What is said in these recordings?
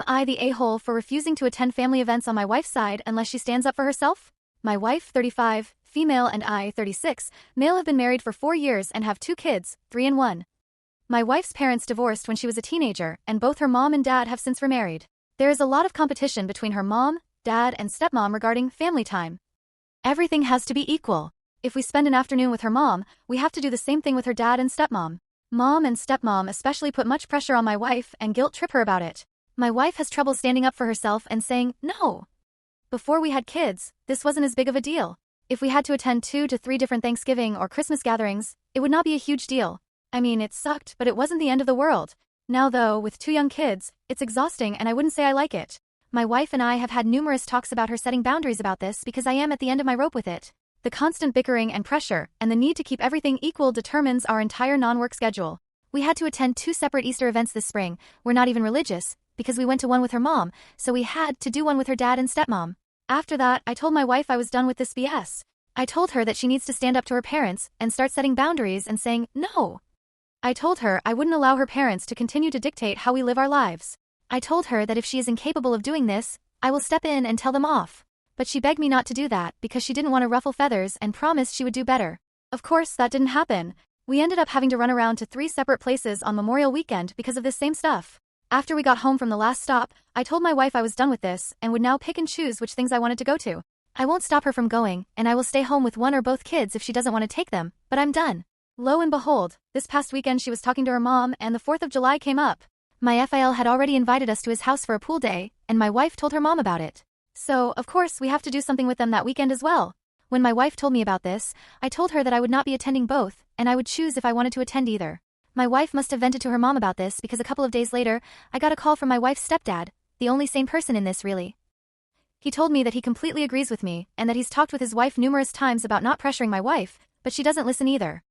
I the a-hole for refusing to attend family events on my wife's side unless she stands up for herself? My wife, 35, female, and I, 36, male, have been married for 4 years and have 2 kids, 3 and 1. My wife's parents divorced when she was a teenager, and both her mom and dad have since remarried. There is a lot of competition between her mom, dad, and stepmom regarding family time. Everything has to be equal. If we spend an afternoon with her mom, we have to do the same thing with her dad and stepmom. Mom and stepmom especially put much pressure on my wife and guilt-trip her about it. My wife has trouble standing up for herself and saying no. Before we had kids, this wasn't as big of a deal. If we had to attend 2 to 3 different Thanksgiving or Christmas gatherings, it would not be a huge deal. I mean, it sucked, but it wasn't the end of the world. Now though, with 2 young kids, it's exhausting and I wouldn't say I like it. My wife and I have had numerous talks about her setting boundaries about this because I am at the end of my rope with it. The constant bickering and pressure, and the need to keep everything equal determines our entire non-work schedule. We had to attend 2 separate Easter events this spring. We're not even religious, because we went to one with her mom, so we had to do one with her dad and stepmom. After that, I told my wife I was done with this BS. I told her that she needs to stand up to her parents and start setting boundaries and saying no. I told her I wouldn't allow her parents to continue to dictate how we live our lives. I told her that if she is incapable of doing this, I will step in and tell them off. But she begged me not to do that because she didn't want to ruffle feathers and promised she would do better. Of course, that didn't happen. We ended up having to run around to 3 separate places on Memorial Weekend because of this same stuff. After we got home from the last stop, I told my wife I was done with this and would now pick and choose which things I wanted to go to. I won't stop her from going, and I will stay home with one or both kids if she doesn't want to take them, but I'm done. Lo and behold, this past weekend she was talking to her mom and the 4th of July came up. My FIL had already invited us to his house for a pool day, and my wife told her mom about it. So, of course, we have to do something with them that weekend as well. When my wife told me about this, I told her that I would not be attending both, and I would choose if I wanted to attend either. My wife must have vented to her mom about this because a couple of days later, I got a call from my wife's stepdad, the only sane person in this really. He told me that he completely agrees with me and that he's talked with his wife numerous times about not pressuring my wife, but she doesn't listen either.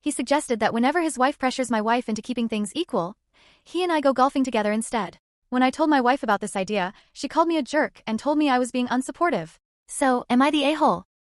He suggested that whenever his wife pressures my wife into keeping things equal, he and I go golfing together instead. When I told my wife about this idea, she called me a jerk and told me I was being unsupportive. So, am I the a-hole?